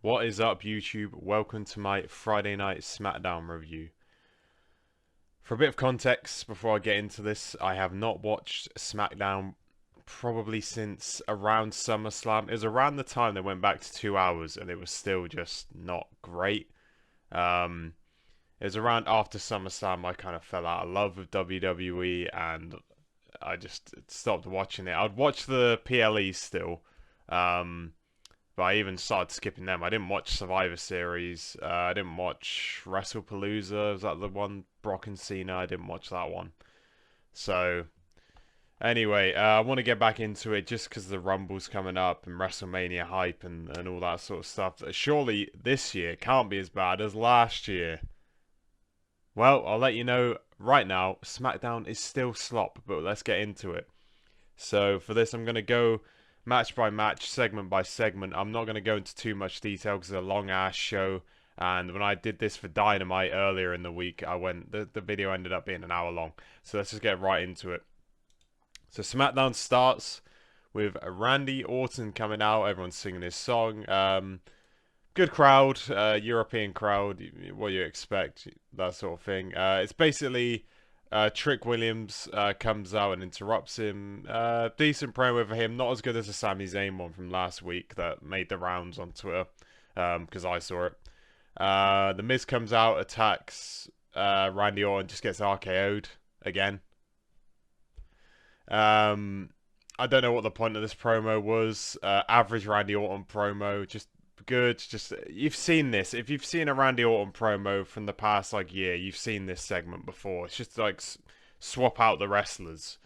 What is up, YouTube? Welcome to my Friday Night Smackdown review. For a bit of context, before I get into this, I have not watched Smackdown probably since around SummerSlam. It was around the time they went back to 2 hours, and it was still just not great. It was around after SummerSlam I kind of fell out of love with WWE, and I just stopped watching it. I'd watch the PLEs still. But I even started skipping them. I didn't watch Survivor Series. I didn't watch WrestlePalooza. Was that the one? Brock and Cena. I didn't watch that one. So, anyway, I want to get back into it just because the Rumble's coming up and WrestleMania hype and all that sort of stuff. Surely this year can't be as bad as last year. Well, I'll let you know right now. SmackDown is still slop, but let's get into it. So, for this, I'm going to go match by match, segment by segment. I'm not going to go into too much detail because it's a long ass show. And when I did this for Dynamite earlier in the week, the video ended up being an hour long. So let's just get right into it. So SmackDown starts with Randy Orton coming out. Everyone's singing his song. Good crowd, European crowd. What you expect, that sort of thing. It's basically Trick Williams comes out and interrupts him. Decent promo for him. Not as good as the Sami Zayn one from last week that made the rounds on Twitter because I saw it. The Miz comes out, attacks Randy Orton, just gets RKO'd again. I don't know what the point of this promo was. Average Randy Orton promo, just good. Just you've seen this. If you've seen a Randy Orton promo from the past year, you've seen this segment before. It's just like swap out the wrestlers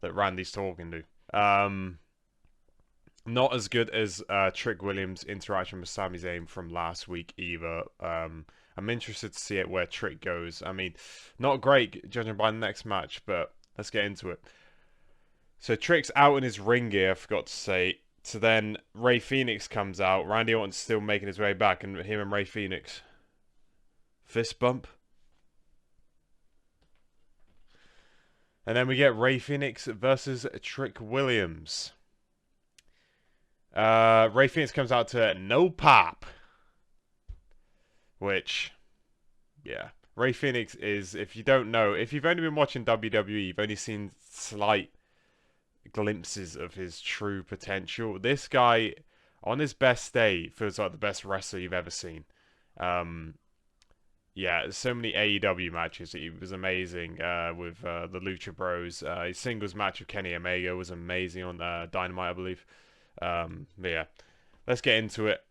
that Randy's talking to. Not as good as Trick Williams' interaction with Sami Zayn from last week either. I'm interested to see it where Trick goes. I mean, not great judging by the next match, but let's get into it. So Trick's out in his ring gear, I forgot to say. So then Ray Fenix comes out. Randy Orton's still making his way back, and him and Ray Fenix fist bump. And then we get Ray Fenix versus Trick Williams. Ray Fenix comes out to no pop. Which, yeah. Ray Fenix is, if you don't know, if you've only been watching WWE, you've only seen slight glimpses of his true potential. This guy, on his best day, feels like the best wrestler you've ever seen. Yeah, so many AEW matches. He was amazing with the Lucha Bros. His singles match with Kenny Omega was amazing on Dynamite, I believe. But yeah, let's get into it.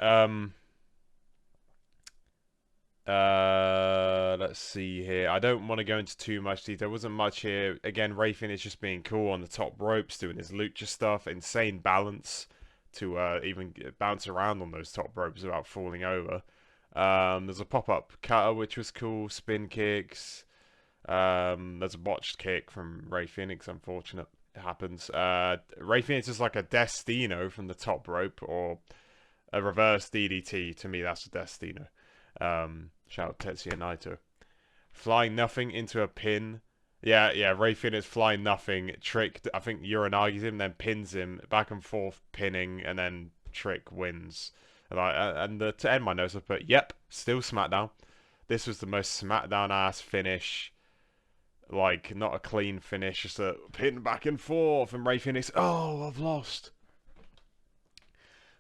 Let's see here. I don't want to go into too much detail. There wasn't much here. Again, Ray Fenix just being cool on the top ropes, doing his lucha stuff. Insane balance to even bounce around on those top ropes without falling over. There's a pop-up cutter, which was cool. Spin kicks. There's a botched kick from Ray Fenix. Unfortunate. It happens. Ray Fenix is like a Destino from the top rope, or a reverse DDT. To me, that's a Destino. Shout out Tetsuya Naito. Flying nothing into a pin. Yeah, Ray Fenix flying nothing. Trick, I think Uranagi's him, then pins him. Back and forth pinning, and then Trick wins. And to end my notes, I put, yep, still SmackDown. This was the most SmackDown-ass finish. Like, not a clean finish, just a pin back and forth. And Ray Fenix, oh, I've lost.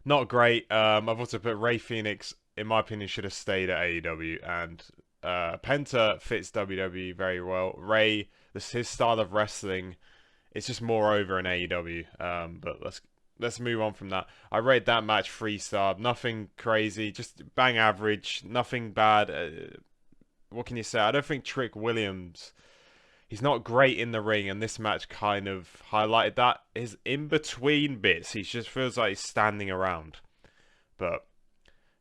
Not great. I've also put Ray Fenix, in my opinion, should have stayed at AEW, and Penta fits WWE very well. Ray, his style of wrestling, it's just more over in AEW. But let's move on from that. I rate that match 3-star. Nothing crazy, just bang average. Nothing bad. What can you say? I don't think Trick Williams, he's not great in the ring, and this match kind of highlighted that. His in-between bits, he just feels like he's standing around. But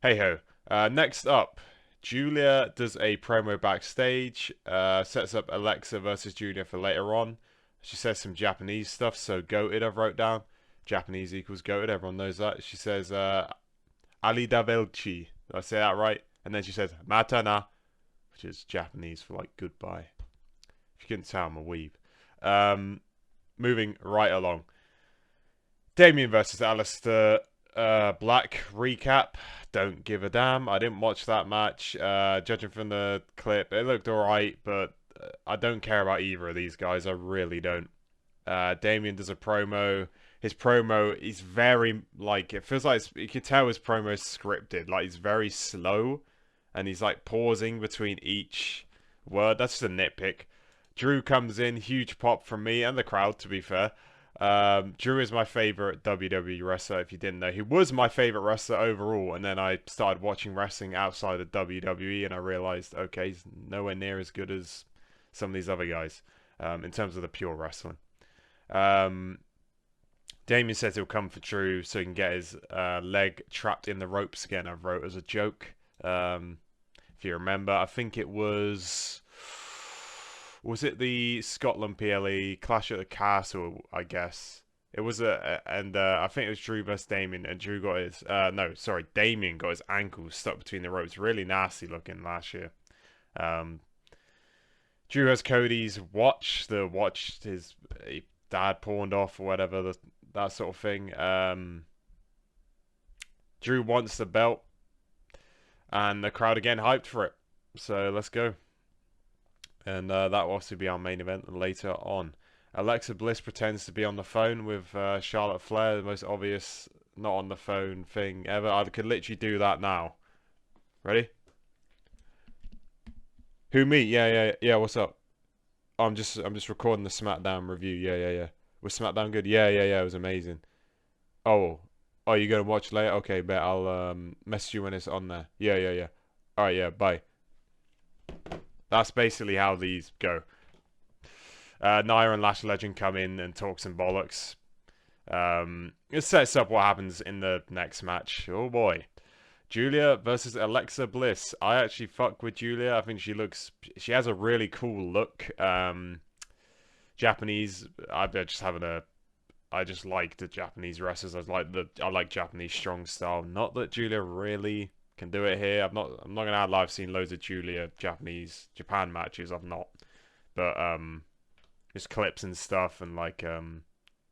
hey-ho. Next up, Giulia does a promo backstage, sets up Alexa versus Giulia for later on. She says some Japanese stuff, so goated I've wrote down. Japanese equals goated, everyone knows that. She says, Arrivederci. Did I say that right? And then she says, Matana, which is Japanese for, like, goodbye. If you couldn't tell, I'm a weeb. Moving right along. Damian versus Alistair. Black recap. Don't give a damn. I didn't watch that match. Judging from the clip, it looked alright, but I don't care about either of these guys. I really don't. Damian does a promo. His promo is very, like, it feels like you can tell his promo is scripted. Like, he's very slow, and he's, like, pausing between each word. That's just a nitpick. Drew comes in, huge pop from me and the crowd, to be fair. Drew is my favorite WWE wrestler, if you didn't know. He was my favorite wrestler overall, and then I started watching wrestling outside of WWE, and I realized, okay, he's nowhere near as good as some of these other guys in terms of the pure wrestling. Damian says he'll come for Drew so he can get his leg trapped in the ropes again. I wrote as a joke. If you remember, I think it was it the Scotland PLE Clash at the Castle, I guess. It was I think it was Drew versus Damian, and Drew got his Damian got his ankles stuck between the ropes. Really nasty looking last year. Drew has Cody's watch, the watch his dad pawned off or whatever, that sort of thing. Drew wants the belt, and the crowd again hyped for it. So let's go. And that will obviously be our main event later on. Alexa Bliss pretends to be on the phone with Charlotte Flair, the most obvious not on the phone thing ever. I could literally do that now. Ready? Who, me? Yeah. What's up? Oh, I'm just recording the SmackDown review. Yeah. Was SmackDown good? Yeah. It was amazing. Oh, you gonna watch later? Okay, bet I'll message you when it's on there. Yeah. All right, yeah. Bye. That's basically how these go. Nia and Lash Legend come in and talk some bollocks. It sets up what happens in the next match. Oh boy. Giulia versus Alexa Bliss. I actually fuck with Giulia. I think she has a really cool look. Japanese. I just like the Japanese wrestlers. I like Japanese strong style. Not that Giulia really can do it here. I'm not gonna lie. I've seen loads of Giulia Japan matches. I've not, but just clips and stuff, and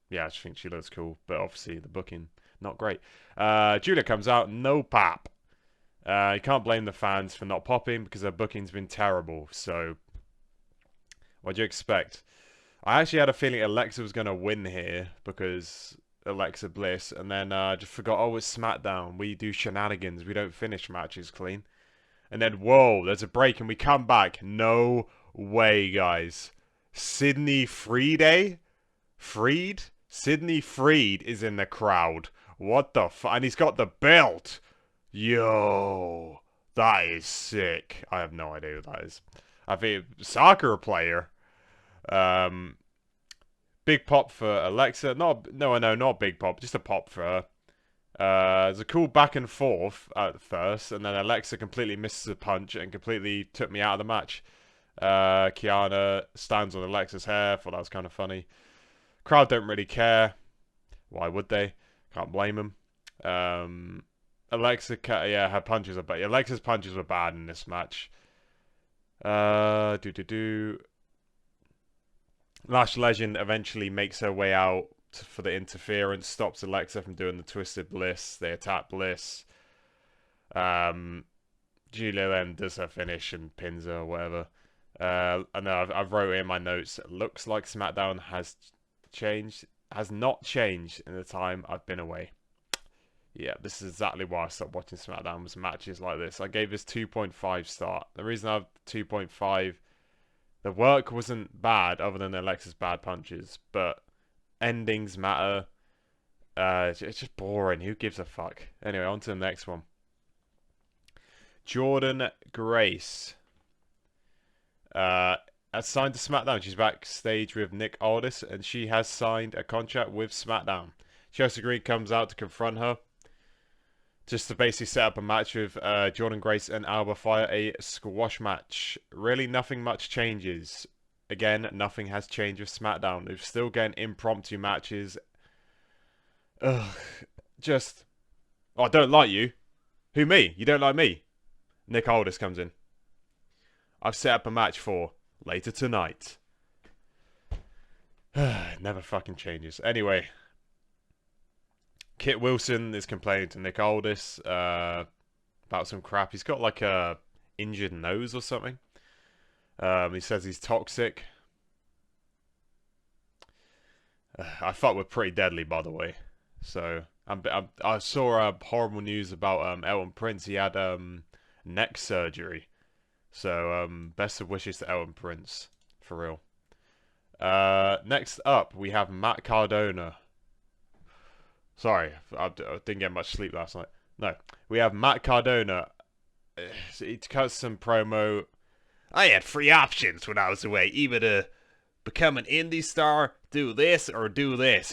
yeah, I just think she looks cool. But obviously the booking not great. Giulia comes out, no pop. You can't blame the fans for not popping because their booking's been terrible. So what do you expect? I actually had a feeling Alexa was gonna win here because Alexa Bliss, and then I just forgot, oh, it's SmackDown. We do shenanigans. We don't finish matches clean. And then, whoa, there's a break, and we come back. No way, guys. Sydney Freed? Sydney Freed is in the crowd. What the fuck? And he's got the belt. Yo, that is sick. I have no idea who that is. I think soccer player. Big pop for Alexa. No, not big pop. Just a pop for her. There's a cool back and forth at first, and then Alexa completely misses a punch and completely took me out of the match. Kiana stands on Alexa's hair. Thought that was kind of funny. Crowd don't really care. Why would they? Can't blame them. Alexa, her punches are bad. Alexa's punches were bad in this match. Lash Legend eventually makes her way out for the interference, stops Alexa from doing the Twisted Bliss. They attack Bliss. Giulia then does her finish and pins her or whatever. I know I've wrote in my notes. It looks like SmackDown has not changed in the time I've been away. Yeah, this is exactly why I stopped watching SmackDown, was matches like this. I gave this 2.5 star. The reason I have 2.5, the work wasn't bad other than Alexa's bad punches, but endings matter. It's just boring. Who gives a fuck? Anyway, on to the next one. Jordynne Grace has signed to SmackDown. She's backstage with Nick Aldis, and she has signed a contract with SmackDown. Chelsea Green comes out to confront her, just to basically set up a match with Jordynne Grace and Alba Fire, a squash match. Really, nothing much changes. Again, nothing has changed with SmackDown. They're still getting impromptu matches. Ugh. Just... Oh, I don't like you. Who, me? You don't like me? Nick Aldis comes in. I've set up a match for later tonight. Never fucking changes. Anyway. Kit Wilson is complaining to Nick Aldis about some crap. He's got like a injured nose or something. He says he's toxic. I thought we're pretty deadly, by the way. So I saw horrible news about Elton Prince. He had neck surgery. So best of wishes to Elton Prince, for real. Next up, we have Matt Cardona. Sorry, I didn't get much sleep last night. No, we have Matt Cardona. He cuts some promo. I had three options when I was away. Either to become an indie star, do this, or do this.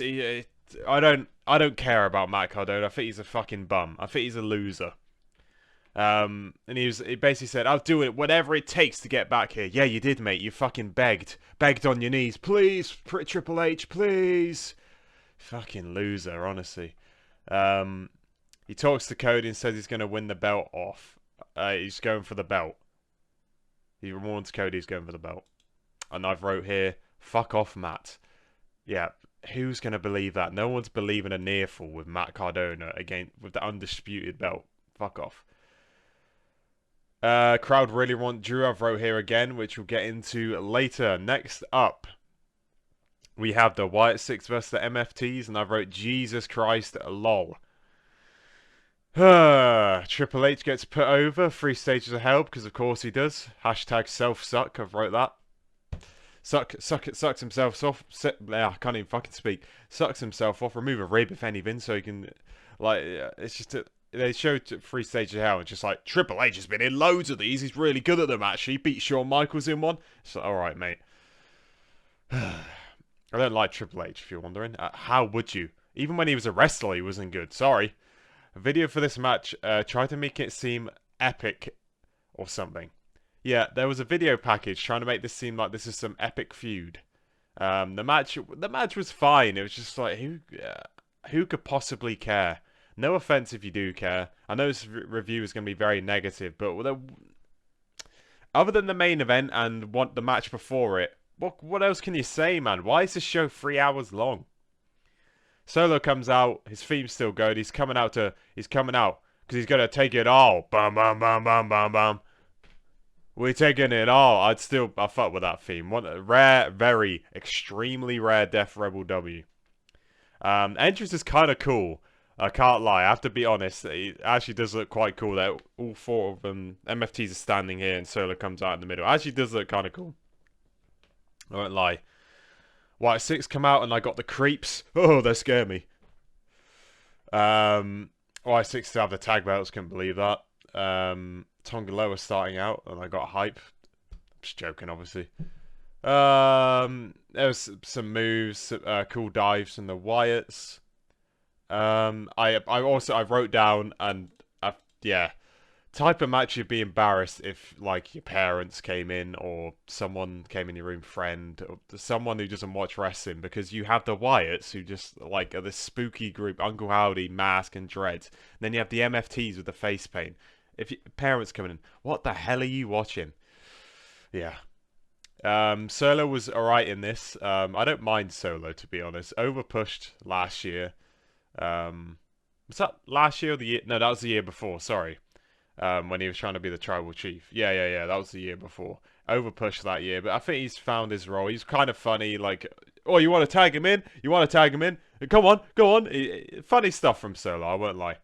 I don't care about Matt Cardona. I think he's a fucking bum. I think he's a loser. And he basically said, I'll do it whatever it takes to get back here. Yeah, you did, mate. You fucking begged on your knees. Please, Triple H, please. Fucking loser, honestly. He talks to Cody and says he's going to win the belt off. He's going for the belt. He warns Cody he's going for the belt. And I've wrote here, fuck off, Matt. Yeah, who's going to believe that? No one's believing a near fall with Matt Cardona with the undisputed belt. Fuck off. Crowd really want Drew. I've wrote here again, which we'll get into later. Next up, we have the Wyatt 6 versus the MFTs, and I've wrote Jesus Christ, lol. Triple H gets put over 3 stages of hell, because of course he does. Hashtag self-suck, I've wrote that. Sucks himself off. I can't even fucking speak. Sucks himself off. Remove a rib, if anything, so he can, like, it's just they showed 3 stages of hell, and just like, Triple H has been in loads of these. He's really good at them, actually. He beat Shawn Michaels in one. So, alright, mate. I don't like Triple H, if you're wondering. How would you? Even when he was a wrestler, he wasn't good. Sorry. A video for this match tried to make it seem epic or something. Yeah, there was a video package trying to make this seem like this is some epic feud. The match was fine. It was just like, who could possibly care? No offense if you do care. I know this review is going to be very negative, but other than the main event and the match before it, what else can you say, man? Why is this show 3 hours long? Solo comes out. His theme's still good. He's coming out because he's going to take it all. Bum, bum, bum, bum, bum, bum. We're taking it all. I fuck with that theme. One rare, very, extremely rare Death Rebel W. Entrance is kind of cool. I can't lie. I have to be honest. It actually does look quite cool that all 4 of them, MFTs, are standing here and Solo comes out in the middle. It actually does look kind of cool. I won't lie. Wyatt 6 come out and I got the creeps. Oh, they scare me. Wyatt 6 still have the tag belts. Couldn't believe that. Tonga Loa starting out and I got hype. Just joking, obviously. There was some moves, cool dives from the Wyatts. I wrote down and yeah, type of match you'd be embarrassed if like your parents came in or someone came in your room, friend or someone who doesn't watch wrestling, because you have the Wyatts who just like are this spooky group, Uncle Howdy, Mask and Dreads. And then you have the MFTs with the face paint. If your parents coming in, what the hell are you watching? Yeah. Solo was alright in this. I don't mind Solo, to be honest. Overpushed last year. Was that last year or the year? No, that was the year before, sorry. When he was trying to be the tribal chief. Yeah, that was the year before. Overpushed that year, but I think he's found his role. He's kind of funny, like, oh, you want to tag him in? You want to tag him in? Come on, go on. Funny stuff from Solo, I won't lie.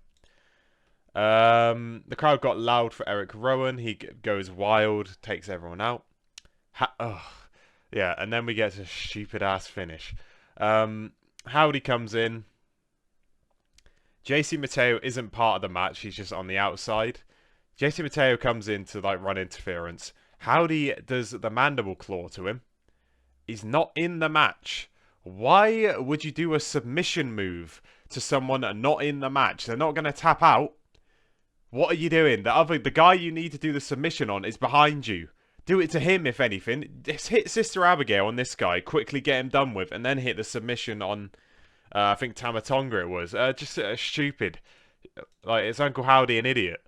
The crowd got loud for Eric Rowan. He goes wild, takes everyone out. Yeah, and then we get a stupid ass finish. Howdy comes in. JC Mateo isn't part of the match. He's just on the outside. JC Mateo comes in to like run interference. Howdy does the mandible claw to him. He's not in the match. Why would you do a submission move to someone not in the match? They're not going to tap out. What are you doing? The guy you need to do the submission on is behind you. Do it to him, if anything. Just hit Sister Abigail on this guy. Quickly get him done with. And then hit the submission on, I think, Tamatonga it was. Just stupid. Like, it's Uncle Howdy an idiot.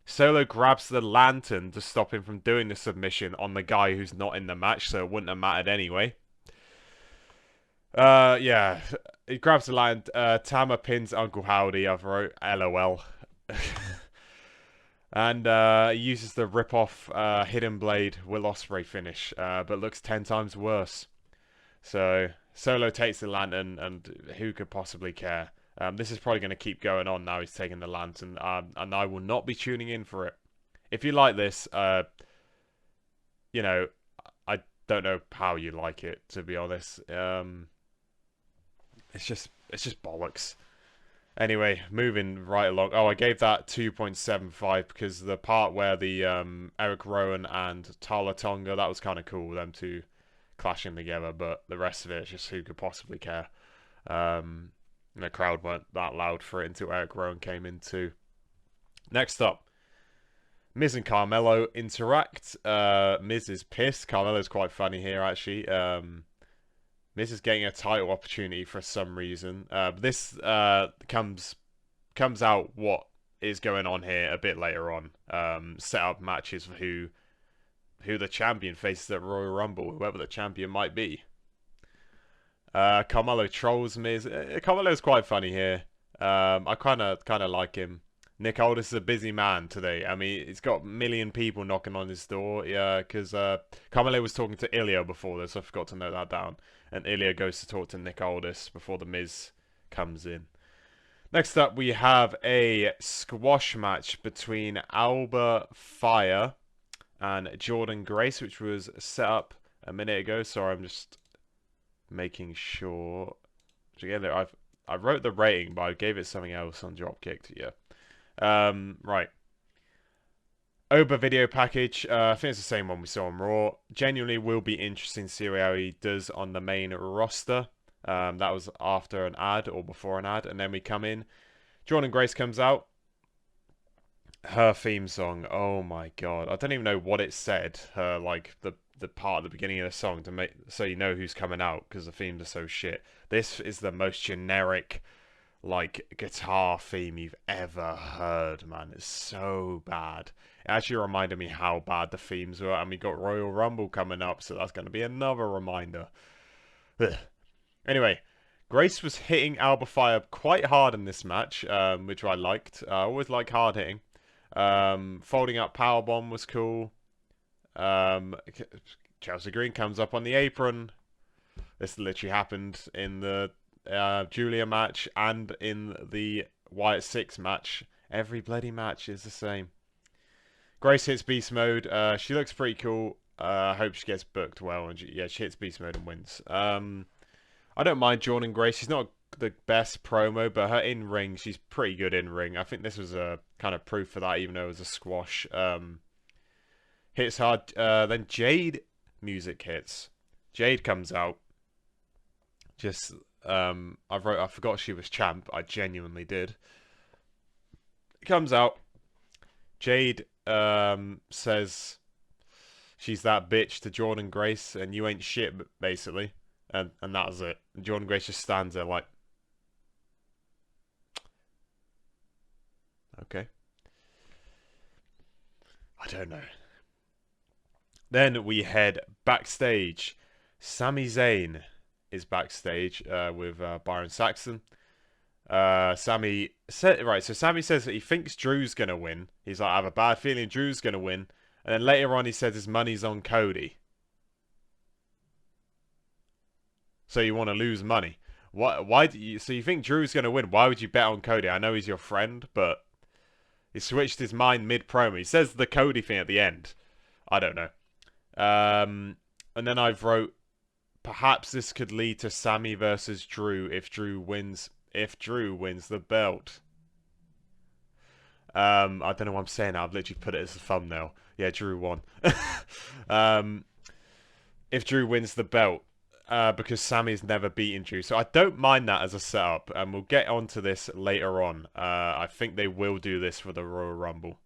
Solo grabs the lantern to stop him from doing the submission on the guy who's not in the match. So it wouldn't have mattered anyway. Yeah. he grabs the land. Tama pins Uncle Howdy. I've wrote LOL. And he uses the rip-off Hidden Blade Will Ospreay finish, but looks 10 times worse. So Solo takes the lantern, and who could possibly care? This is probably going to keep going on now. He's taking the lantern, and I will not be tuning in for it. If you like this, you know, I don't know how you like it, to be honest. It's just bollocks. Anyway, moving right along. Oh, I gave that 2.75 because the part where the Eric Rowan and Tala Tonga, that was kind of cool, them two clashing together, but the rest of it, just who could possibly care? The crowd weren't that loud for it until Eric Rowan came in too. Next up, Miz and Carmelo interact. Miz is pissed. Carmelo's quite funny here, actually. Miz is getting a title opportunity for some reason. This comes out what is going on here a bit later on. Set up matches for who the champion faces at Royal Rumble, whoever the champion might be. Carmelo trolls Miz. Carmelo's quite funny here. I kind of like him. Nick Aldis is a busy man today. I mean, he's got a million people knocking on his door. Yeah, because Carmelo was talking to Ilya before this. I forgot to note that down. And Ilya goes to talk to Nick Aldis before the Miz comes in. Next up, we have a squash match between Alba Fire and Jordynne Grace, which was set up a minute ago. Sorry, I'm just making sure. Again, I wrote the rating, but I gave it something else on Dropkick. Yeah. Right. Oba video package. I think it's the same one we saw on Raw. Genuinely will be interesting to see how he does on the main roster. That was after an ad or before an ad, and then we come in. Jordynne Grace comes out. Her theme song. Oh my god, I don't even know what it said. Her like the part at the beginning of the song to make so you know who's coming out because the themes are so shit. This is the most generic like guitar theme you've ever heard, man. It's so bad. It actually reminded me how bad the themes were, and we got Royal Rumble coming up, so that's going to be another reminder. Ugh. Anyway, Grace was hitting Alba Fire quite hard in this match, which I liked. I always like hard hitting. Folding up powerbomb was cool. Chelsea Green comes up on the apron. This literally happened in the Giulia match and in the Wyatt 6 match. Every bloody match is the same. Grace hits beast mode. She looks pretty cool. I hope she gets booked well, and she hits beast mode and wins. I don't mind Jordynne Grace. She's not the best promo, but her in ring, she's pretty good in ring. I think this was a kind of proof for that, even though it was a squash. Hits hard. Then Jade music hits. Jade comes out. Just I forgot she was champ. I genuinely did. Comes out. Jade says she's that bitch to Jordynne Grace, and you ain't shit, basically, and that was it. And Jordynne Grace just stands there like, okay, I don't know. Then we head backstage. Sami Zayn is backstage with Byron Saxton. Sami says that he thinks Drew's gonna win. He's like, I have a bad feeling Drew's gonna win. And then later on he says his money's on Cody. So you want to lose money. Why do you, so you think Drew's gonna win? Why would you bet on Cody? I know he's your friend, but he switched his mind mid-promo. He says the Cody thing at the end. I don't know. And then I've wrote, perhaps this could lead to Sami versus Drew if Drew wins the belt. I don't know what I'm saying now. I've literally put it as a thumbnail. Yeah, Drew won. If Drew wins the belt, because Sami's never beaten Drew. So I don't mind that as a setup, and we'll get onto this later on. I think they will do this for the Royal Rumble,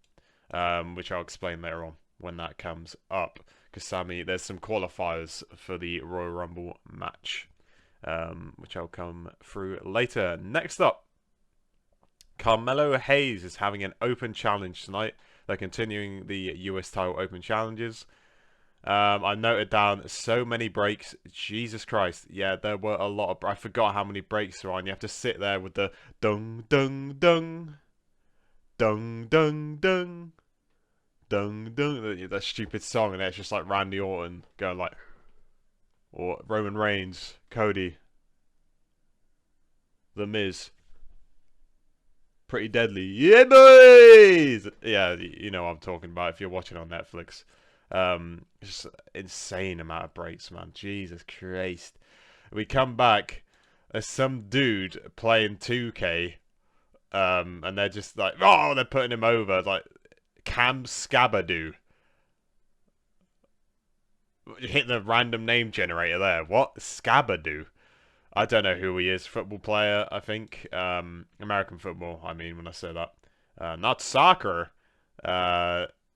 which I'll explain later on when that comes up. Because Sami, there's some qualifiers for the Royal Rumble match, which I'll come through later. Next up, Carmelo Hayes is having an open challenge tonight. They're continuing the US title open challenges. I noted down so many breaks. Jesus Christ. Yeah, there were a lot of... I forgot how many breaks there are. And you have to sit there with the dung, dung, dung, dung, dung, dung, dung, dung. That stupid song. And it's just like Randy Orton going like... Or Roman Reigns, Cody, The Miz. Pretty deadly. Yeah, boys! Yeah, you know what I'm talking about if you're watching on Netflix. Just insane amount of breaks, man. Jesus Christ. We come back as some dude playing 2K, and they're just like, oh, they're putting him over. Like, Cam Scabadoo. Hit the random name generator there. What? Scabadoo? I don't know who he is. Football player, I think. American football, I mean, when I say that. Not soccer.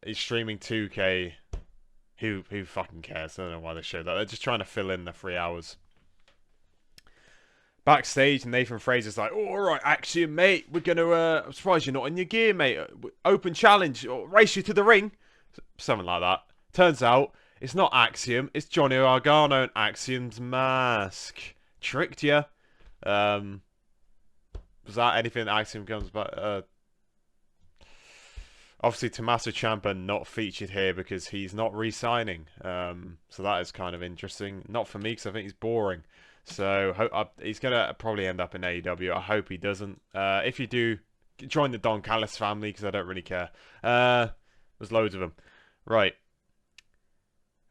He's streaming 2K. Who fucking cares? I don't know why they showed that. They're just trying to fill in the 3 hours. Backstage, Nathan Frazer's like, oh, alright, Axiom, mate. We're going to, I'm surprised you're not in your gear, mate. Open challenge, or race you to the ring. Something like that. Turns out, it's not Axiom. It's Johnny Gargano and Axiom's mask. Tricked you. Was that anything that Axiom comes back? Obviously, Tommaso Ciampa not featured here because he's not re-signing. So that is kind of interesting. Not for me because I think he's boring. So he's going to probably end up in AEW. I hope he doesn't. If you do, join the Don Callis family because I don't really care. There's loads of them. Right.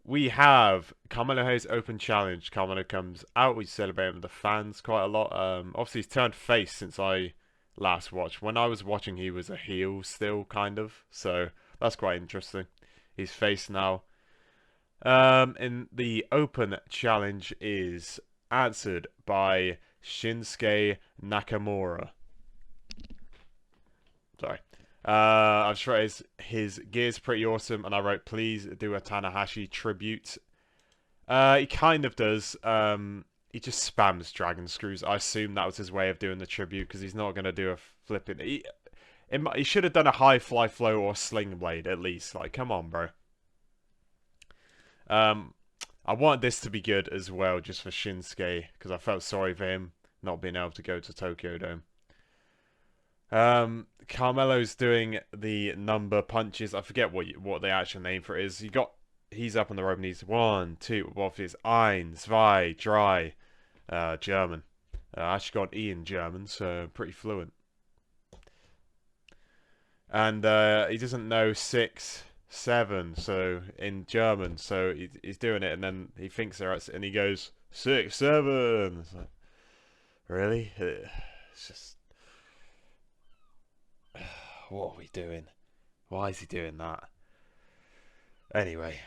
We have Carmelo Hayes Open Challenge. Carmelo comes out. We celebrate with the fans quite a lot. Obviously, he's turned face since I last watched. When I was watching, he was a heel still, kind of. So that's quite interesting. He's face now. In the Open Challenge is answered by Shinsuke Nakamura. Sorry. I've just wrote his gear's pretty awesome, and I wrote, please do a Tanahashi tribute. He kind of does. He just spams dragon screws. I assume that was his way of doing the tribute, because he's not going to do a flipping... He should have done a high fly flow or sling blade, at least. Like, come on, bro. I wanted this to be good as well, just for Shinsuke, because I felt sorry for him not being able to go to Tokyo Dome. Carmelo's doing the number punches. I forget what the actual name for it is. He's up on the rope and he's 1, 2, well, it's ein, zwei, drei, German. I actually got an E in German, so pretty fluent. And he doesn't know 6, 7, so in German, so he's doing it, and then he thinks they're at, and he goes 6, 7. It's like, really? It's just, what are we doing? Why is he doing that? Anyway,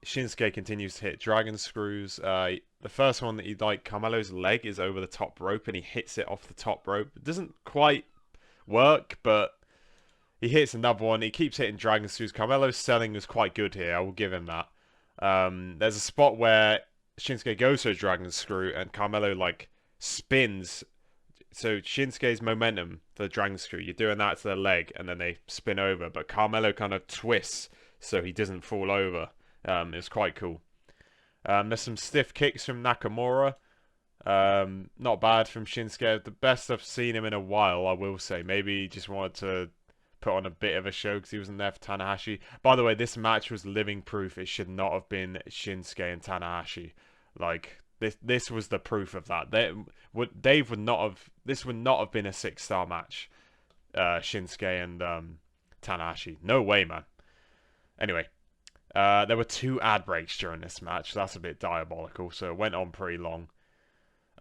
Shinsuke continues to hit dragon screws. The first one that he Carmelo's leg is over the top rope, and he hits it off the top rope. It doesn't quite work, but he hits another one. He keeps hitting dragon screws. Carmelo's selling is quite good here. I will give him that. There's a spot where Shinsuke goes for a dragon screw, and Carmelo spins. So Shinsuke's momentum for the dragon screw, you're doing that to the leg, and then they spin over. But Carmelo kind of twists so he doesn't fall over. It's quite cool. There's some stiff kicks from Nakamura. Not bad from Shinsuke. The best I've seen him in a while, I will say. Maybe he just wanted to put on a bit of a show because he wasn't there for Tanahashi. By the way, this match was living proof it should not have been Shinsuke and Tanahashi. This was the proof of that. This would not have been a 6-star match. Shinsuke and Tanahashi. No way, man. Anyway, there were 2 ad breaks during this match. That's a bit diabolical, so it went on pretty long.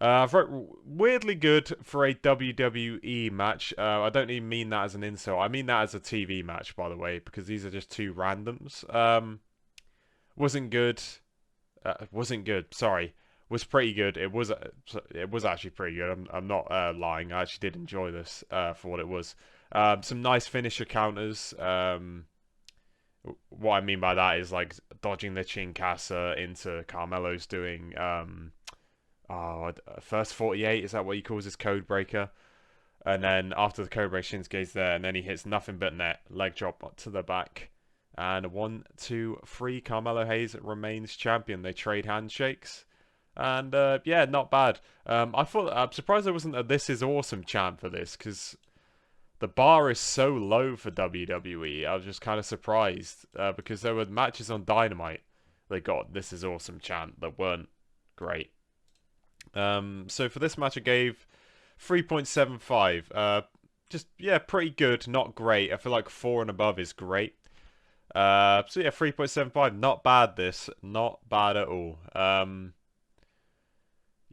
Weirdly good for a WWE match. I don't even mean that as an insult. I mean that as a TV match, by the way, because these are just 2 randoms. Wasn't good. Wasn't good. Sorry. Was pretty good. It was actually pretty good. I'm not lying. I actually did enjoy this for what it was. Some nice finisher counters. What I mean by that is dodging the Chinkasa into Carmelo's doing first 48. Is that what he calls his code breaker? And then after the code break, Shinsuke's there, and then he hits nothing but net leg drop to the back. And 1, 2, 3, Carmelo Hayes remains champion. They trade handshakes. And yeah, not bad. I'm surprised there wasn't a "This is awesome" chant for this, because the bar is so low for WWE. I was just kind of surprised because there were matches on Dynamite they got "This is awesome" chant that weren't great. So for this match, I gave 3.75. Just yeah, pretty good, not great. I feel like 4 and above is great. So yeah, 3.75. Not bad. This not bad at all.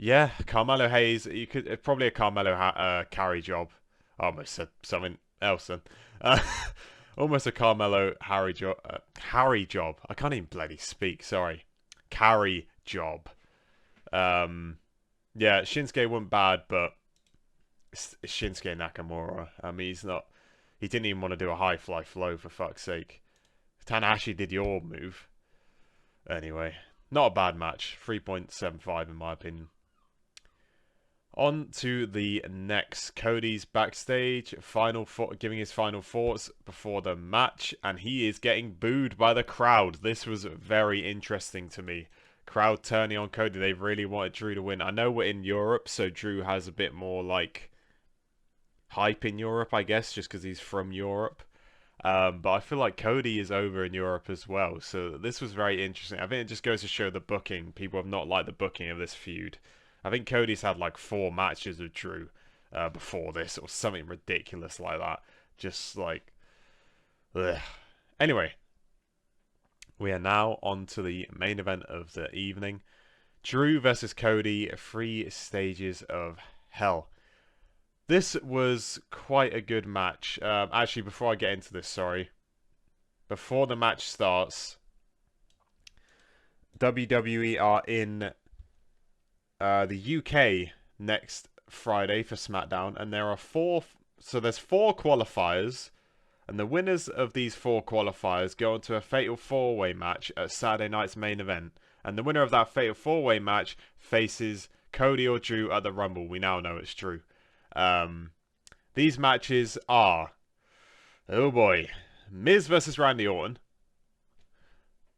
Yeah, Carmelo Hayes. You could probably a Carmelo carry job. I almost said something else then. Uh, almost a Carmelo Harry job. Harry job. I can't even bloody speak. Sorry. Carry job. Yeah, Shinsuke wasn't bad, but it's Shinsuke Nakamura. I mean, he's not. He didn't even want to do a high fly flow for fuck's sake. Tanahashi did your move. Anyway, not a bad match. 3.75 in my opinion. On to the next. Cody's backstage, giving his final thoughts before the match, and he is getting booed by the crowd. This was very interesting to me. Crowd turning on Cody. They really wanted Drew to win. I know we're in Europe, so Drew has a bit more like hype in Europe, I guess, just because he's from Europe. But I feel like Cody is over in Europe as well, so this was very interesting. I think it just goes to show the booking. People have not liked the booking of this feud. I think Cody's had like 4 matches with Drew before this, or something ridiculous like that. Just like, ugh. Anyway, we are now on to the main event of the evening. Drew versus Cody, 3 stages of hell. This was quite a good match. Actually, before I get into this, sorry. Before the match starts, WWE are in the UK next Friday for SmackDown, and there are 4. So there's 4 qualifiers, and the winners of these 4 qualifiers go into a fatal 4-way match at Saturday night's main event. And the winner of that fatal 4-way match faces Cody or Drew at the Rumble. We now know it's Drew. These matches are, oh boy, Miz versus Randy Orton.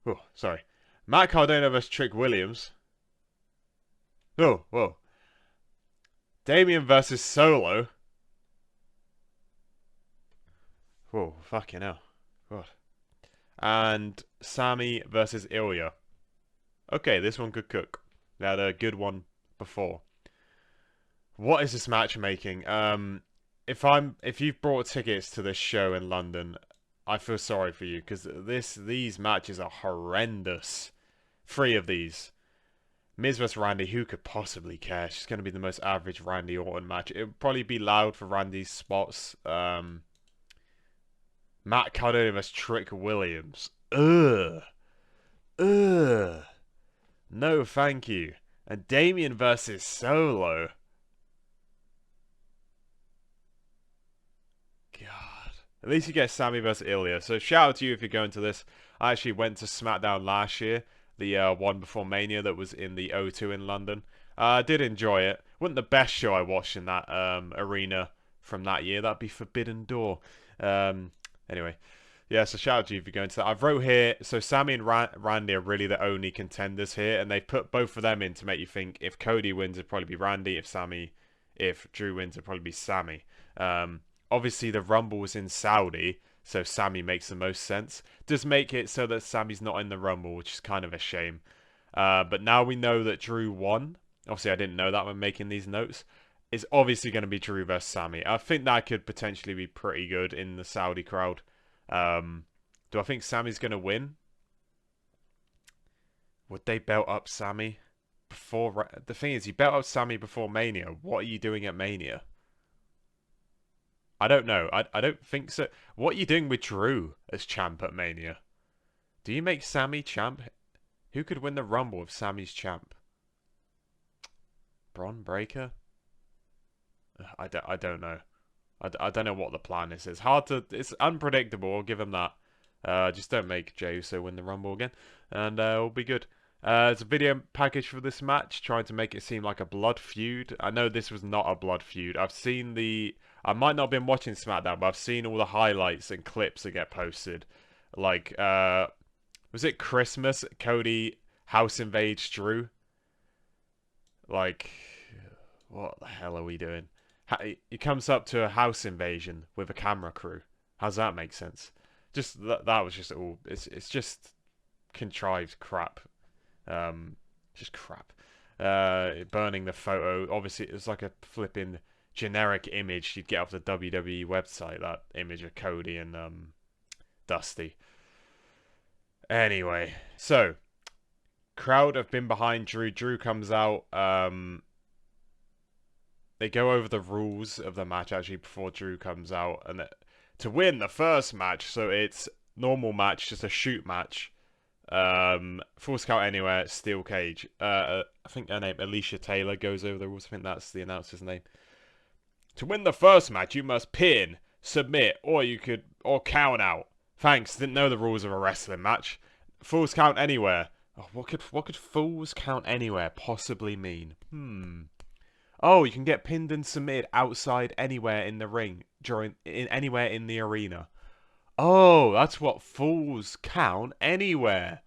Oh, sorry. Matt Cardona versus Trick Williams. Oh, whoa. Damian versus Solo. Whoa, fucking hell. God. And Sami versus Ilya. Okay, this one could cook. They had a good one before. What is this matchmaking? If you've brought tickets to this show in London, I feel sorry for you, because these matches are horrendous. 3 of these. Miz vs Randy, who could possibly care? It's going to be the most average Randy Orton match. It would probably be loud for Randy's spots. Matt Cardona vs Trick Williams. Ugh. Ugh. No, thank you. And Damian versus Solo. God. At least you get Sami versus Ilya. So shout out to you if you're going to this. I actually went to SmackDown last year. The one before Mania that was in the O2 in London. I did enjoy it. Wasn't the best show I watched in that arena from that year. That'd be Forbidden Door. Anyway. Yeah, so shout out to you if you're going to that. I've wrote here, so Sami and Randy are really the only contenders here, and they put both of them in to make you think if Cody wins, it'd probably be Randy. If Drew wins, it'd probably be Sami. Obviously, the Rumble was in Saudi, so Sami makes the most sense. Does make it so that Sami's not in the Rumble, which is kind of a shame. But now we know that Drew won. Obviously, I didn't know that when making these notes. It's obviously going to be Drew versus Sami. I think that could potentially be pretty good in the Saudi crowd. Do I think Sami's going to win? Would they belt up Sami before... The thing is, you belt up Sami before Mania. What are you doing at Mania? I don't know. I don't think so. What are you doing with Drew as champ at Mania? Do you make Sami champ? Who could win the Rumble if Sami's champ? Braun Breaker? I don't know. I don't know what the plan is. It's unpredictable. I'll give him that. Just don't make Jey Uso win the Rumble again, and it'll be good. It's a video package for this match, trying to make it seem like a blood feud. I know this was not a blood feud. I might not have been watching SmackDown, but I've seen all the highlights and clips that get posted. Like, was it Christmas? Cody house invades Drew. Like, what the hell are we doing? He comes up to a house invasion with a camera crew. How's that make sense? Just that was just all. It's just contrived crap. Just crap. Burning the photo. Obviously, it was like a flipping generic image you'd get off the WWE website. That image of Cody and Dusty. Anyway, so crowd have been behind Drew. Drew comes out. They go over the rules of the match actually before Drew comes out, and to win the first match, so it's normal match, just a shoot match. Full count anywhere, steel cage. I think her name Alicia Taylor goes over the rules. I think that's the announcer's name. To win the first match, you must pin, submit, or count out. Thanks. Didn't know the rules of a wrestling match. Falls count anywhere. Oh, what could falls count anywhere possibly mean? Oh, you can get pinned and submitted outside anywhere in the ring anywhere in the arena. Oh, that's what falls count anywhere.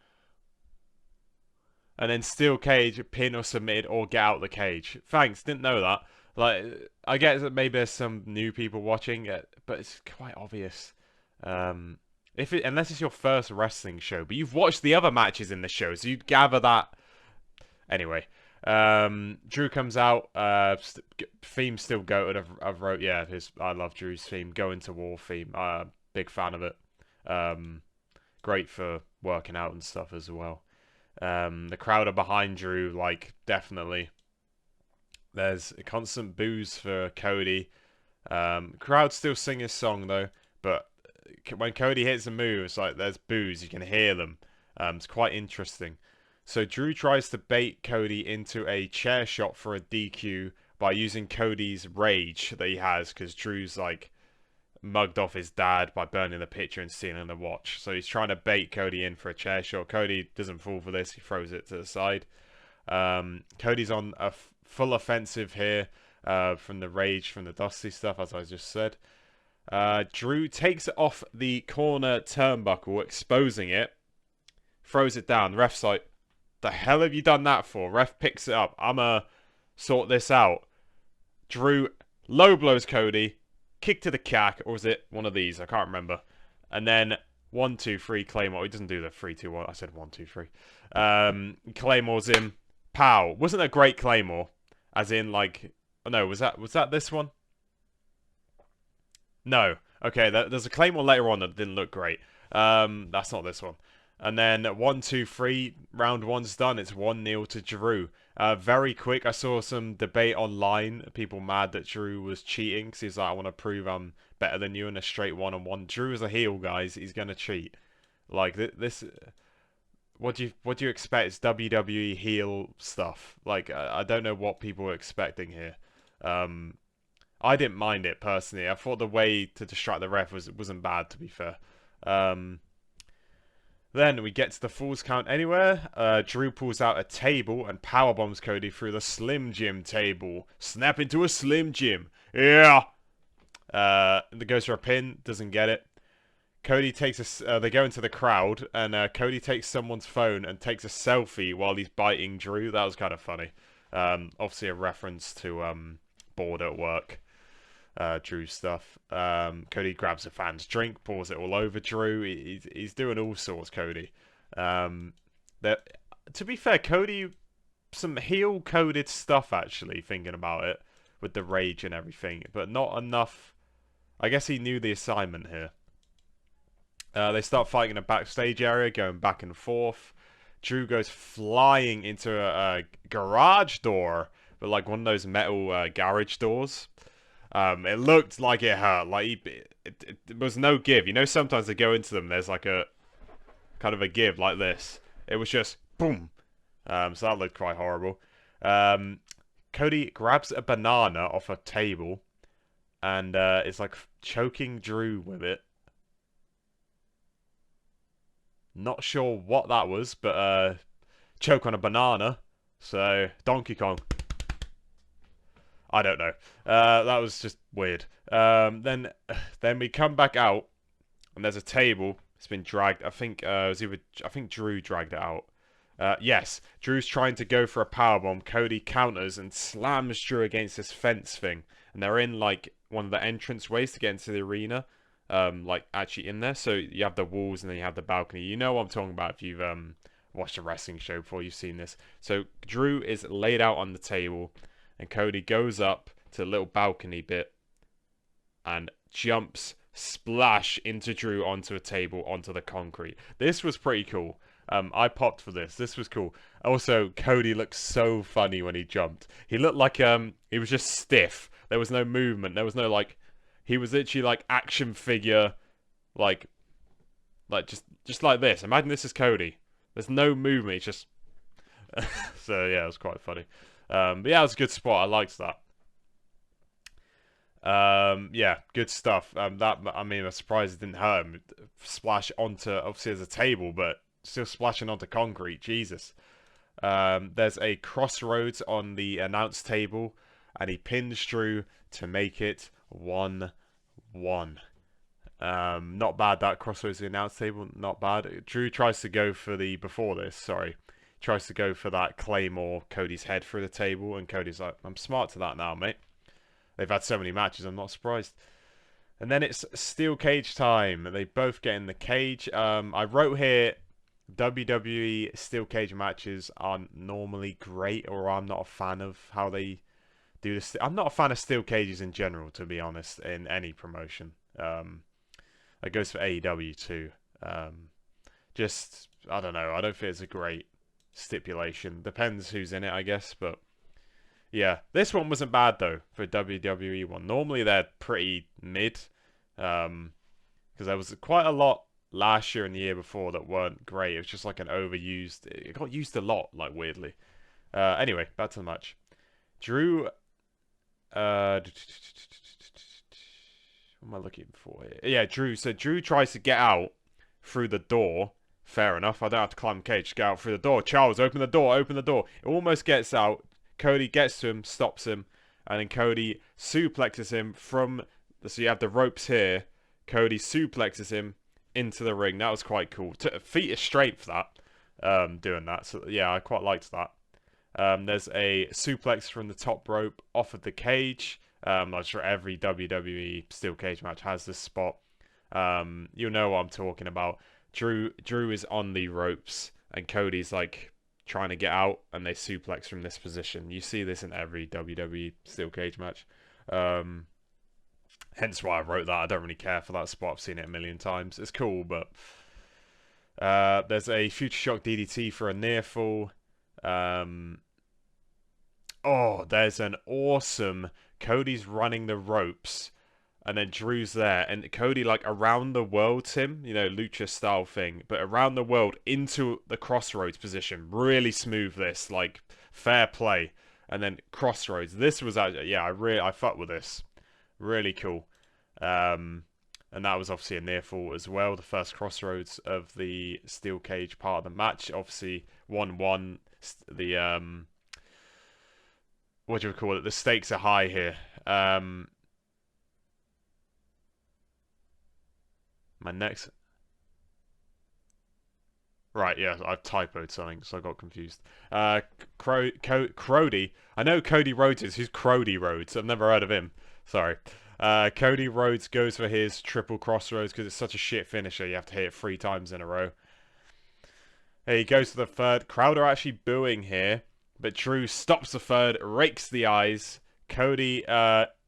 And then steel cage, pin or submitted or get out the cage. Thanks, didn't know that. Like, I guess that maybe there's some new people watching it, but it's quite obvious. Unless it's your first wrestling show, but you've watched the other matches in the show, so you'd gather that. Anyway, Drew comes out. Theme still goated. I've wrote, yeah, I love Drew's theme. Going to War theme. Big fan of it. Great for working out and stuff as well. The crowd are behind Drew, like, definitely. There's a constant boos for Cody. Crowd still sing his song though, but when Cody hits a move, it's like there's boos. You can hear them. It's quite interesting. So Drew tries to bait Cody into a chair shot for a DQ by using Cody's rage that he has, because Drew's like mugged off his dad by burning the picture and stealing the watch. So he's trying to bait Cody in for a chair shot. Cody doesn't fall for this. He throws it to the side. Cody's on a full offensive here from the rage, from the Dusty stuff, as I just said. Drew takes it off the corner turnbuckle, exposing it. Throws it down. The ref's like, the hell have you done that for? Ref picks it up. I'ma sort this out. Drew low blows Cody. Kick to the cack. Or was it one of these? I can't remember. And then 1, 2, 3 Claymore. He doesn't do the 3, 2, 1. I said 1, 2, 3. Claymore's him. Pow. Wasn't a great Claymore. As in, like... Oh, no, was that this one? No. Okay, there's a Claymore later on that didn't look great. That's not this one. And then 1, 2, 3, round one's done. It's 1-0 to Drew. Very quick. I saw some debate online. People mad that Drew was cheating. Because he's like, I want to prove I'm better than you in a straight one-on-one. Drew is a heel, guys. He's going to cheat. Like, this... What do you expect? It's WWE heel stuff. Like, I don't know what people were expecting here. I didn't mind it, personally. I thought the way to distract the ref wasn't bad, to be fair. Then we get to the Falls Count Anywhere. Drew pulls out a table and powerbombs Cody through the Slim Jim table. Snap into a Slim Jim. Yeah! It goes for a pin. Doesn't get it. Cody takes they go into the crowd, and Cody takes someone's phone and takes a selfie while he's biting Drew. That was kind of funny. Obviously a reference to Bored at Work. Drew stuff. Cody grabs a fan's drink, pours it all over Drew. He's doing all sorts, Cody. To be fair, Cody, some heel-coded stuff, actually, thinking about it, with the rage and everything, but not enough. I guess he knew the assignment here. They start fighting in a backstage area, going back and forth. Drew goes flying into a garage door, but like one of those metal garage doors. It looked like it hurt. Like it was no give. You know, sometimes they go into them, there's like a kind of a give like this. It was just boom. So that looked quite horrible. Cody grabs a banana off a table and is like choking Drew with it. Not sure what that was, but choke on a banana. So Donkey Kong. I don't know. That was just weird. Then we come back out, and there's a table It's been dragged. I think I think Drew dragged it out. Yes, Drew's trying to go for a powerbomb. Cody counters and slams Drew against this fence thing, and they're in like one of the entrance ways to get into the arena, like actually in there. So you have the walls and then you have the balcony. You know what I'm talking about if you've watched a wrestling show before. You've seen this. So Drew is laid out on the table, and Cody goes up to the little balcony bit and jumps splash into Drew onto a table onto the concrete. This was pretty cool. I popped for this. This was cool. Also, Cody looked so funny when he jumped. He looked like he was just stiff. There was no movement. There was no like. He was literally like action figure, like just like this. Imagine this is Cody. There's no movement. It's just. So yeah, it was quite funny. But yeah, it was a good spot. I liked that. Yeah, good stuff. That I mean, I'm surprised it didn't hurt him. Splash onto obviously as a table, but still splashing onto concrete. Jesus. There's a crossroads on the announce table, and he pins Drew to make it 1-1. Not bad, that crossroads the announce table. Not bad. Drew tries to go for the tries to go for that Claymore Cody's head through the table, and Cody's like, I'm smart to that now, mate. They've had so many matches, I'm not surprised. And then it's steel cage time. They both get in the cage. I wrote here, WWE steel cage matches aren't normally great, or I'm not a fan of how they do this. I'm not a fan of steel cages in general, to be honest, in any promotion. That goes for AEW too. Just, I don't know. I don't think it's a great stipulation. Depends who's in it, I guess, but yeah, this one wasn't bad though for WWE one. Normally they're pretty mid, because there was quite a lot last year and the year before that weren't great. It was just like an overused. It got used a lot, like weirdly. Anyway, back to the match. Drew. What am I looking for here? Yeah, Drew. So Drew tries to get out through the door. Fair enough. I don't have to climb the cage to get out through the door. Charles, open the door. Open the door. It almost gets out. Cody gets to him, stops him, and then Cody suplexes him from. So you have the ropes here. Cody suplexes him into the ring. That was quite cool. Feet are straight for that. Doing that. So yeah, I quite liked that. There's a suplex from the top rope off of the cage. I'm not sure every WWE steel cage match has this spot. You'll know what I'm talking about. Drew is on the ropes, and Cody's like trying to get out, and they suplex from this position. You see this in every WWE steel cage match. Hence why I wrote that. I don't really care for that spot. I've seen it a million times. It's cool, but there's a Future Shock DDT for a near fall. Oh, there's an awesome Cody's running the ropes, and then Drew's there, and Cody like around the world, lucha style thing, but around the world into the crossroads position. Really smooth this, like fair play. And then crossroads. This was actually, yeah, I fucked with this. Really cool. And that was obviously a near fall as well. The first crossroads of the steel cage part of the match. Obviously 1-1. The what do you call it? The stakes are high here. My next... Right, yeah, I've typoed something, so I got confused. Crody. I know Cody Rhodes is. Who's Crody Rhodes? I've never heard of him. Sorry. Cody Rhodes goes for his triple crossroads because it's such a shit finisher. You have to hit it 3 times in a row. He goes to the third. Crowd are actually booing here, but Drew stops the third, rakes the eyes. Cody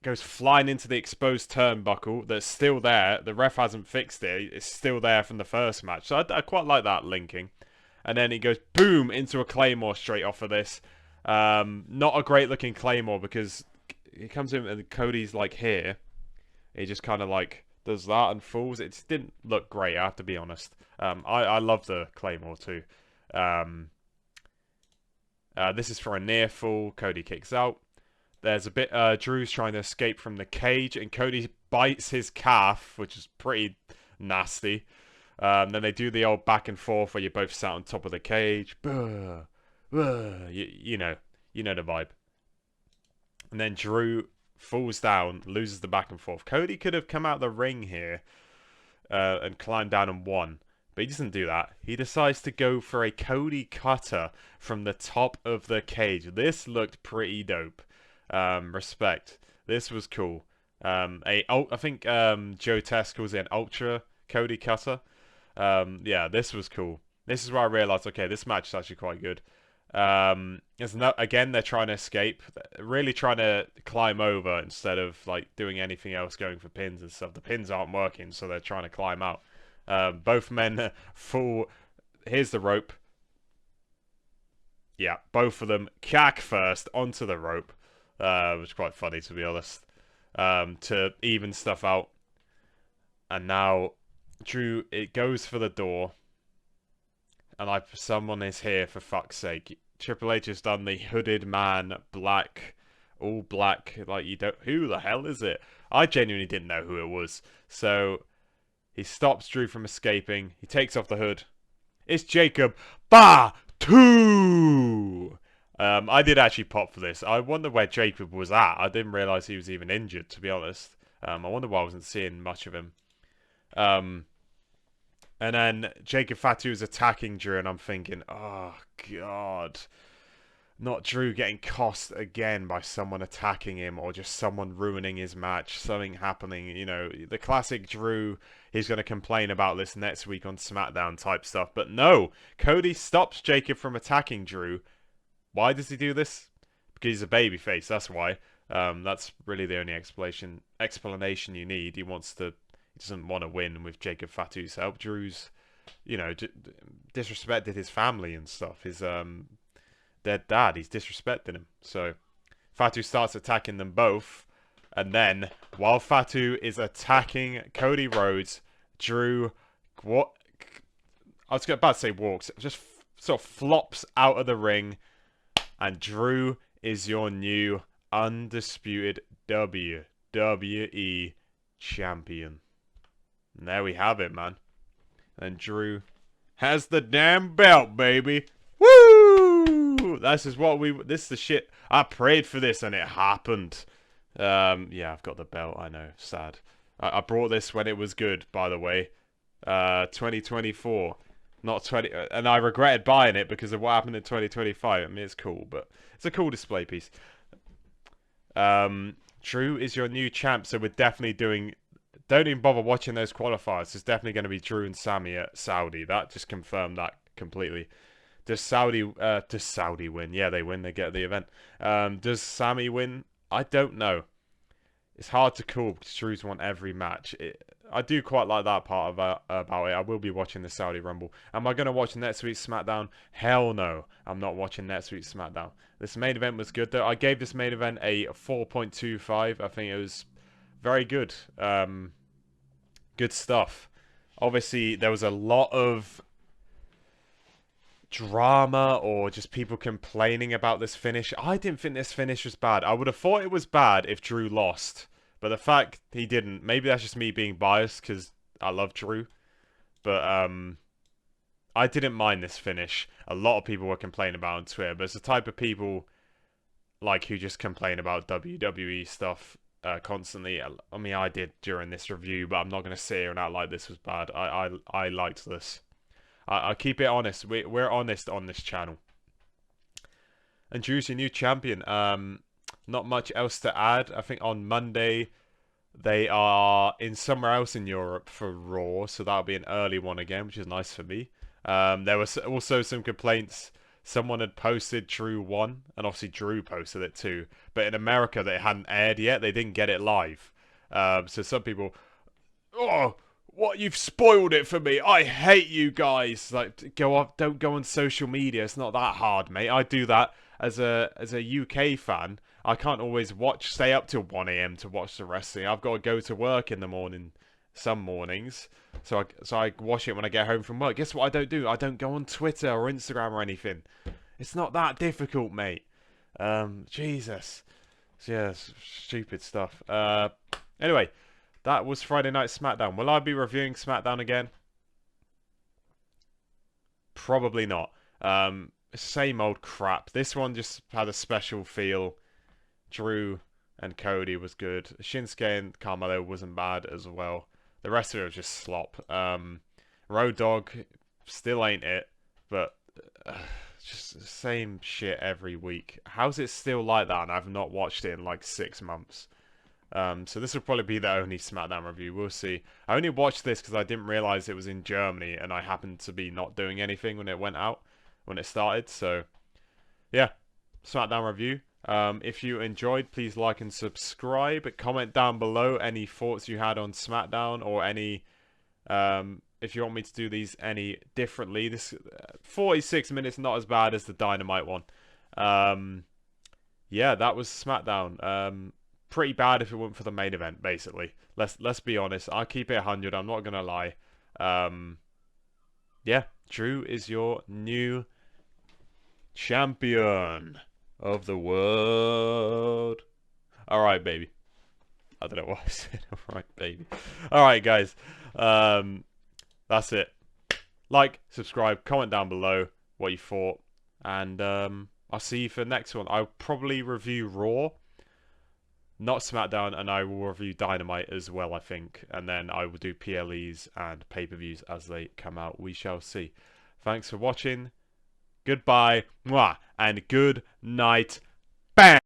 goes flying into the exposed turnbuckle that's still there. The ref hasn't fixed it. It's still there from the first match. So I quite like that linking. And then he goes boom into a Claymore straight off of this. Not a great looking Claymore because he comes in and Cody's like here. He just kind of like does that and falls. It just didn't look great, I have to be honest. I love the Claymore too. This is for a near fall. Cody kicks out. There's a bit, Drew's trying to escape from the cage, and Cody bites his calf, which is pretty nasty. Then they do the old back and forth where you both sat on top of the cage. You know the vibe. And then Drew falls down, loses the back and forth. Cody could have come out the ring here and climbed down and won. But he doesn't do that. He decides to go for a Cody cutter from the top of the cage. This looked pretty dope. Respect. This was cool. I think Joe Test calls it an Ultra Cody cutter. Yeah, this was cool. This is where I realized, okay, this match is actually quite good. Again, they're trying to escape, really trying to climb over instead of like doing anything else, going for pins and stuff. The pins aren't working, so they're trying to climb out. Both men full. Here's the rope. Yeah, both of them cack first onto the rope, which is quite funny to be honest. To even stuff out, and now Drew it goes for the door, and someone is here for fuck's sake. Triple H has done the hooded man, all black. Like you don't. Who the hell is it? I genuinely didn't know who it was. So he stops Drew from escaping. He takes off the hood. It's Jacob Fatu. I did actually pop for this. I wonder where Jacob was at. I didn't realize he was even injured, to be honest. I wonder why I wasn't seeing much of him. And then Jacob Fatu is attacking Drew, and I'm thinking, oh, God. Not Drew getting cost again by someone attacking him or just someone ruining his match, something happening. You know, the classic Drew, he's going to complain about this next week on SmackDown type stuff. But no, Cody stops Jacob from attacking Drew. Why does he do this? Because he's a babyface, that's why. That's really the only explanation you need. He doesn't want to win with Jacob Fatu's help. Drew's, you know, disrespected his family and stuff. His their dad, he's disrespecting him. So Fatu starts attacking them both, and then while Fatu is attacking Cody Rhodes, Drew, what? I was about to say walks, just sort of flops out of the ring, and Drew is your new undisputed WWE champion. And there we have it, man. And Drew has the damn belt, baby. Woo! This is the shit. I prayed for this and it happened. Yeah, I've got the belt. I know. Sad. I brought this when it was good, by the way. 2024. Not 20. And I regretted buying it because of what happened in 2025. I mean, it's cool, but it's a cool display piece. Drew is your new champ, so we're definitely doing... Don't even bother watching those qualifiers. It's definitely going to be Drew and Sami at Saudi. That just confirmed that completely. Does Saudi win? Yeah, they win. They get the event. Does Sami win? I don't know. It's hard to call because Drew's won every match. I do quite like that part about it. I will be watching the Saudi Rumble. Am I going to watch next week's SmackDown? Hell no. I'm not watching next week's SmackDown. This main event was good, though. I gave this main event a 4.25. I think it was very good. Good stuff. Obviously, there was a lot of drama or just people complaining about this finish. I didn't think this finish was bad. I would have thought it was bad if Drew lost. But the fact he didn't, maybe that's just me being biased because I love Drew. But I didn't mind this finish. A lot of people were complaining about it on Twitter. But it's the type of people like who just complain about WWE stuff constantly. I mean, I did during this review, but I'm not going to sit here and act like this was bad. I liked this. I keep it honest. We're honest on this channel. And Drew's your new champion. Not much else to add. I think on Monday they are in somewhere else in Europe for Raw, so that'll be an early one again, which is nice for me. There was also some complaints. Someone had posted Drew won, and obviously Drew posted it too. But in America, they hadn't aired yet. They didn't get it live. So some people, oh, what, you've spoiled it for me. I hate you guys. Like, don't go on social media. It's not that hard, mate. I do that as a UK fan. I can't always stay up till 1 AM to watch the wrestling. I've got to go to work in the morning, some mornings. So I watch it when I get home from work. Guess what I don't do? I don't go on Twitter or Instagram or anything. It's not that difficult, mate. Jesus. So yeah, stupid stuff. Anyway, that was Friday Night SmackDown. Will I be reviewing SmackDown again? Probably not. Same old crap. This one just had a special feel. Drew and Cody was good. Shinsuke and Carmelo wasn't bad as well. The rest of it was just slop. Road Dogg still ain't it, but just the same shit every week. How's it still like that? And I've not watched it in like 6 months. So this will probably be the only SmackDown review. We'll see. I only watched this because I didn't realize it was in Germany, and I happened to be not doing anything when it went out, when it started. So yeah, SmackDown review. If you enjoyed, please like and subscribe. Comment down below any thoughts you had on SmackDown, or any if you want me to do these any differently. This 46 minutes, not as bad as the Dynamite one. Yeah, that was SmackDown. Pretty bad if it weren't for the main event, basically. Let's be honest. I'll keep it 100. I'm not gonna lie. Yeah, Drew is your new champion of the world. Alright, baby. I don't know what I said. Alright, baby. Alright, guys. That's it. Like, subscribe, comment down below what you thought. And I'll see you for the next one. I'll probably review Raw, not SmackDown, and I will review Dynamite as well, I think. And then I will do PLEs and pay-per-views as they come out. We shall see. Thanks for watching. Goodbye, mwah, and good night. Bang!